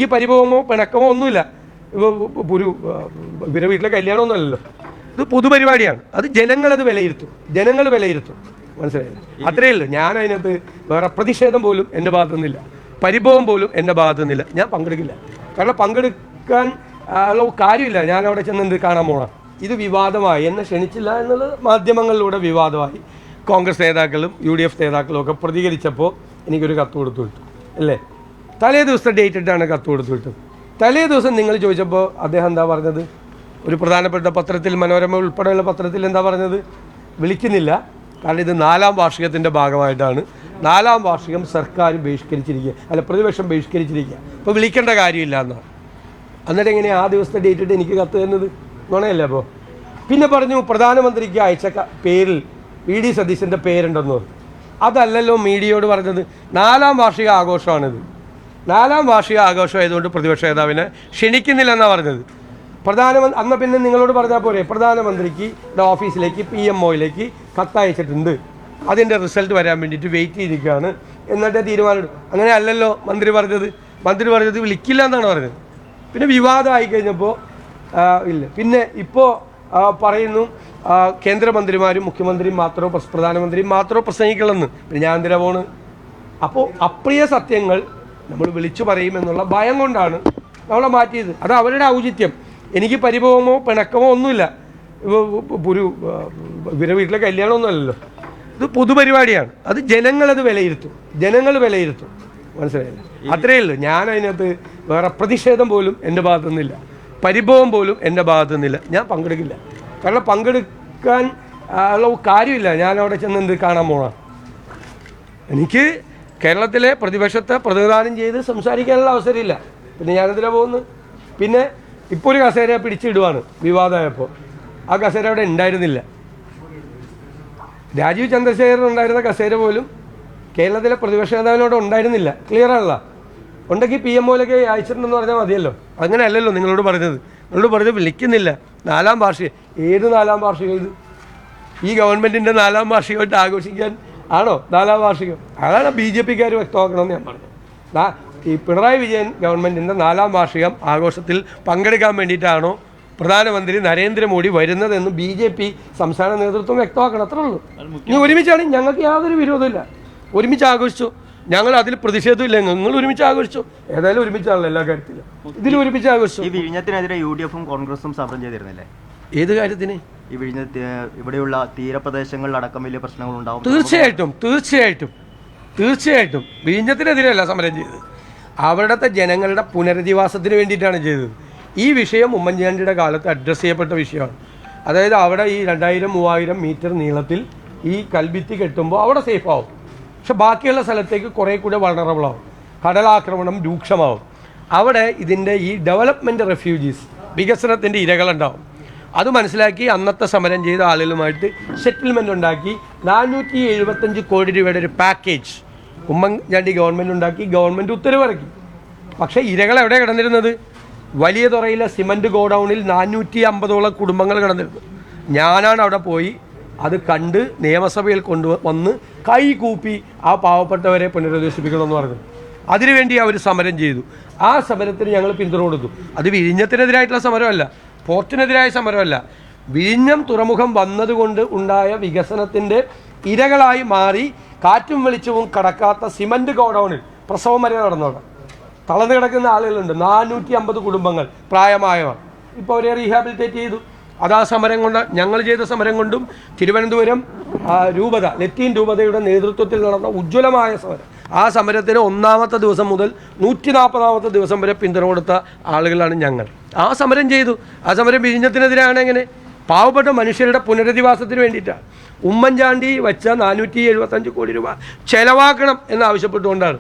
എനിക്ക് പരിഭവമോ പിണക്കമോ ഒന്നുമില്ല. ഒരു ഇവരുടെ വീട്ടിലെ കല്യാണമൊന്നുമല്ലല്ലോ, ഇത് പൊതുപരിപാടിയാണ്. അത് ജനങ്ങളത് വിലയിരുത്തും. മനസ്സിലായില്ല? അത്രയേ ഉള്ളൂ. ഞാൻ അതിനകത്ത് വേറെ പ്രതിഷേധം പോലും എൻ്റെ ഭാഗത്തുനിന്നില്ല, പരിഭവം പോലും എൻ്റെ ഭാഗത്തുനിന്നില്ല. ഞാൻ പങ്കെടുക്കില്ല. കാരണം പങ്കെടുക്കാൻ ഉള്ള കാര്യമില്ല. ഞാൻ അവിടെ ചെന്ന് എന്ത് കാണാൻ പോകണം? ഇത് വിവാദമായി, എന്നെ ക്ഷണിച്ചില്ല എന്നുള്ളത് മാധ്യമങ്ങളിലൂടെ വിവാദമായി. കോൺഗ്രസ് നേതാക്കളും UDF നേതാക്കളും ഒക്കെ പ്രതികരിച്ചപ്പോൾ എനിക്കൊരു കത്ത് കൊടുത്തു വിട്ടു അല്ലേ? തലേ ദിവസത്തെ ഡേറ്റ് ഇട്ടാണ് കത്ത് കൊടുത്തു വിട്ടത്. തലേ ദിവസം നിങ്ങൾ ചോദിച്ചപ്പോൾ അദ്ദേഹം എന്താ പറഞ്ഞത്? ഒരു പ്രധാനപ്പെട്ട പത്രത്തിൽ, മനോരമ ഉൾപ്പെടെയുള്ള പത്രത്തിൽ എന്താ പറഞ്ഞത്? വിളിക്കുന്നില്ല, കാരണം ഇത് 4ാം വാർഷികത്തിൻ്റെ ഭാഗമായിട്ടാണ്. 4ാം വാർഷികം സർക്കാർ ബഹിഷ്കരിച്ചിരിക്കുക, അല്ല പ്രതിപക്ഷം ബഹിഷ്കരിച്ചിരിക്കുക, ഇപ്പോൾ വിളിക്കേണ്ട കാര്യമില്ല എന്നാണ്. എന്നിട്ട് എങ്ങനെയാണ് ആ ദിവസത്തെ ഡേറ്റ് ഇട്ട് എനിക്ക് കത്ത് തരുന്നത്? നുണയല്ലേ? അപ്പോൾ പിന്നെ പറഞ്ഞു പ്രധാനമന്ത്രിക്ക് അയച്ച പേരിൽ VD സതീശൻ്റെ പേരുണ്ടെന്ന് പറഞ്ഞു. അതല്ലല്ലോ മീഡിയയോട് പറഞ്ഞത്. 4ാം വാർഷിക ആഘോഷമാണിത്. 4ാം വാർഷിക ആഘോഷം ആയതുകൊണ്ട് പ്രതിപക്ഷ നേതാവിനെ ക്ഷണിക്കുന്നില്ലെന്നാണ് പറഞ്ഞത്. അന്ന് പിന്നെ നിങ്ങളോട് പറഞ്ഞാൽ പോരെ, പ്രധാനമന്ത്രിക്ക് ഓഫീസിലേക്ക് PMOയിലേക്ക് കത്തയച്ചിട്ടുണ്ട്, അതിൻ്റെ റിസൾട്ട് വരാൻ വേണ്ടിയിട്ട് വെയിറ്റ് ചെയ്തിരിക്കുകയാണ്, എന്നിട്ട് തീരുമാനം. അങ്ങനെ അല്ലല്ലോ മന്ത്രി പറഞ്ഞത് വിളിക്കില്ല എന്നാണ് പറഞ്ഞത്. പിന്നെ വിവാദമായി കഴിഞ്ഞപ്പോൾ ഇല്ല. പിന്നെ ഇപ്പോൾ പറയുന്നു കേന്ദ്രമന്ത്രിമാരും മുഖ്യമന്ത്രിയും മാത്രമോ പ്രധാനമന്ത്രിയും മാത്രമോ പ്രസംഗിക്കണമെന്ന്. പിന്നെ ഞാൻ എന്തിനാ പോണ്? അപ്പോൾ അപ്രിയ സത്യങ്ങൾ നമ്മൾ വിളിച്ചു പറയുമെന്നുള്ള ഭയം കൊണ്ടാണ് നമ്മളെ മാറ്റിയത്. അത് അവരുടെ ഔചിത്യം. എനിക്ക് പരിഭവമോ പിണക്കമോ ഒന്നുമില്ല. ഒരു ഇവരുടെ വീട്ടിലെ കല്യാണമൊന്നുമല്ലല്ലോ, ഇത് പൊതുപരിപാടിയാണ്. അത് ജനങ്ങളത് വിലയിരുത്തും. മനസ്സിലായില്ല? അത്രയേ ഉള്ളൂ. ഞാൻ അതിനകത്ത് വേറെ പ്രതിഷേധം പോലും എൻ്റെ ഭാഗത്തുനിന്നില്ല, പരിഭവം പോലും എൻ്റെ ഭാഗത്തുനിന്നില്ല. ഞാൻ പങ്കെടുക്കില്ല. കാരണം പങ്കെടുക്കാൻ ഉള്ള കാര്യമില്ല. ഞാൻ അവിടെ ചെന്ന് എന്ത് കാണാൻ പോകണം? എനിക്ക് കേരളത്തിലെ പ്രതിപക്ഷത്തെ പ്രതിനിധാനം ചെയ്ത് സംസാരിക്കാനുള്ള അവസരമില്ല. പിന്നെ ഞാനെന്തിനാ പോകുന്നത്? പിന്നെ ഇപ്പോൾ ഒരു കസേര പിടിച്ചിടുവാണ് വിവാദമായപ്പോൾ. ആ കസേര അവിടെ ഉണ്ടായിരുന്നില്ല. രാജീവ് ചന്ദ്രശേഖരൻ ഉണ്ടായിരുന്ന കസേര പോലും കേരളത്തിലെ പ്രതിപക്ഷ നേതാവിനോട് ഉണ്ടായിരുന്നില്ല. ക്ലിയറാണല്ലോ? ഉണ്ടെങ്കിൽ PMOയിലൊക്കെ അയച്ചിട്ടുണ്ടെന്ന് പറഞ്ഞാൽ മതിയല്ലോ. അങ്ങനെ അല്ലല്ലോ നിങ്ങളോട് പറഞ്ഞത് വിളിക്കുന്നില്ല. 4ാം വാർഷികം. ഏത് 4ാം വാർഷികം ഇത്? ഈ ഗവൺമെൻറ്റിൻ്റെ 4ാം വാർഷികമായിട്ട് ആഘോഷിക്കാൻ ആണോ 4ാം വാർഷികം? അതാണ് BJPക്കാർ വ്യക്തമാക്കണമെന്ന് ഞാൻ പറഞ്ഞു. ഈ പിണറായി വിജയൻ ഗവൺമെൻറ്റിൻ്റെ 4ാം വാർഷികം ആഘോഷത്തിൽ പങ്കെടുക്കാൻ വേണ്ടിയിട്ടാണോ പ്രധാനമന്ത്രി നരേന്ദ്രമോദി വരുന്നതെന്ന് BJP സംസ്ഥാന നേതൃത്വം വ്യക്തമാക്കണം. അത്രേ ഉള്ളൂ. ഇനി ഒരുമിച്ചാണ്, ഞങ്ങൾക്ക് യാതൊരു വിരോധമില്ല. ഒരുമിച്ച് ആഘോഷിച്ചു, ഞങ്ങൾ അതിൽ പ്രതിഷേധമില്ല. നിങ്ങൾ ഒരുമിച്ച് ആഘോഷിച്ചു. ഏതായാലും ഒരുമിച്ചാണല്ലോ എല്ലാ കാര്യത്തിലും. ഇതിൽ ഒരുമിച്ച് ആഘോഷിച്ചു. ഈ വിഴിഞ്ഞത്തിനെതിരെ UDFും കോൺഗ്രസും സമരം ചെയ്തിരുന്നില്ലേ? ഏത് കാര്യത്തിന്? ഈ വിഴിഞ്ഞത്ത് ഇവിടെയുള്ള തീരപ്രദേശങ്ങളിലടക്കം വലിയ പ്രശ്നങ്ങൾ ഉണ്ടാവും. തീർച്ചയായിട്ടും വിഴിഞ്ഞത്തിനെതിരെയല്ല സമരം ചെയ്തത്. അവിടുത്തെ ജനങ്ങളുടെ പുനരധിവാസത്തിന് വേണ്ടിയിട്ടാണ് ചെയ്തത്. ഈ വിഷയം ഉമ്മൻചാണ്ടിയുടെ കാലത്ത് അഡ്രസ്സ് ചെയ്യപ്പെട്ട വിഷയമാണ്. അതായത് അവിടെ ഈ 2000-3000 മീറ്റർ നീളത്തിൽ ഈ കൽഭിത്തി കെട്ടുമ്പോൾ അവിടെ സേഫ് ആവും. പക്ഷെ ബാക്കിയുള്ള സ്ഥലത്തേക്ക് കുറേ കൂടെ വളറബിളാവും, കടലാക്രമണം രൂക്ഷമാവും. അവിടെ ഇതിൻ്റെ ഈ ഡെവലപ്മെൻറ്റ് റെഫ്യൂജീസ്, വികസനത്തിൻ്റെ ഇരകളുണ്ടാവും. അത് മനസ്സിലാക്കി അന്നത്തെ സമരം ചെയ്ത ആളുകളുമായിട്ട് സെറ്റിൽമെൻ്റ് ഉണ്ടാക്കി 475 കോടി രൂപയുടെ ഒരു പാക്കേജ് ഉമ്മൻചാണ്ടി ഗവൺമെൻറ് ഉണ്ടാക്കി. ഗവൺമെൻറ് ഉത്തരവിറക്കി. പക്ഷേ ഇരകൾ എവിടെ കിടന്നിരുന്നത്? വലിയ തുറയിലെ സിമൻറ്റ് ഗോഡൗണിൽ 450ഓളം കുടുംബങ്ങൾ കിടന്നിരുന്നു. ഞാനാണ് അവിടെ പോയി അത് കണ്ട് നിയമസഭയിൽ കൊണ്ടുവന്ന് കൈ കൂപ്പി ആ പാവപ്പെട്ടവരെ പുനരധിവസിപ്പിക്കണമെന്ന് പറഞ്ഞു. അതിനുവേണ്ടി അവർ സമരം ചെയ്തു. ആ സമരത്തിന് ഞങ്ങൾ പിന്തുണ കൊടുത്തു. അത് വിഴിഞ്ഞത്തിനെതിരായിട്ടുള്ള സമരമല്ല, പോർട്ടിനെതിരായ സമരമല്ല. വിഴിഞ്ഞം തുറമുഖം വന്നതുകൊണ്ട് ഉണ്ടായ വികസനത്തിൻ്റെ ഇരകളായി മാറി കാറ്റും വെളിച്ചവും കടക്കാത്ത സിമൻറ്റ് ഗോഡൗണിൽ പ്രസവം വരെ നടന്നോടെ തളർന്നു കിടക്കുന്ന ആളുകളുണ്ട്. 450 കുടുംബങ്ങൾ പ്രായമായവർ. ഇപ്പോൾ അവരെ റീഹാബിലിറ്റേറ്റ് ചെയ്തു. അത് ആ സമരം കൊണ്ട്, ഞങ്ങൾ ചെയ്ത സമരം കൊണ്ടും തിരുവനന്തപുരം രൂപത, ലത്തീൻ രൂപതയുടെ നേതൃത്വത്തിൽ നടന്ന ഉജ്ജ്വലമായ സമരം. ആ സമരത്തിന് 1ാമത്തെ ദിവസം മുതൽ 140ാമത്തെ ദിവസം വരെ പിന്തുണ കൊടുത്ത ആളുകളാണ് ഞങ്ങൾ. ആ സമരം ചെയ്തു. ആ സമരം വിഴിഞ്ഞത്തിനെതിരാണ്. എങ്ങനെ? പാവപ്പെട്ട മനുഷ്യരുടെ പുനരധിവാസത്തിന് വേണ്ടിയിട്ടാണ്. ഉമ്മൻചാണ്ടി വച്ച 475 കോടി രൂപ ചെലവാക്കണം എന്നാവശ്യപ്പെട്ടുകൊണ്ടാണ്.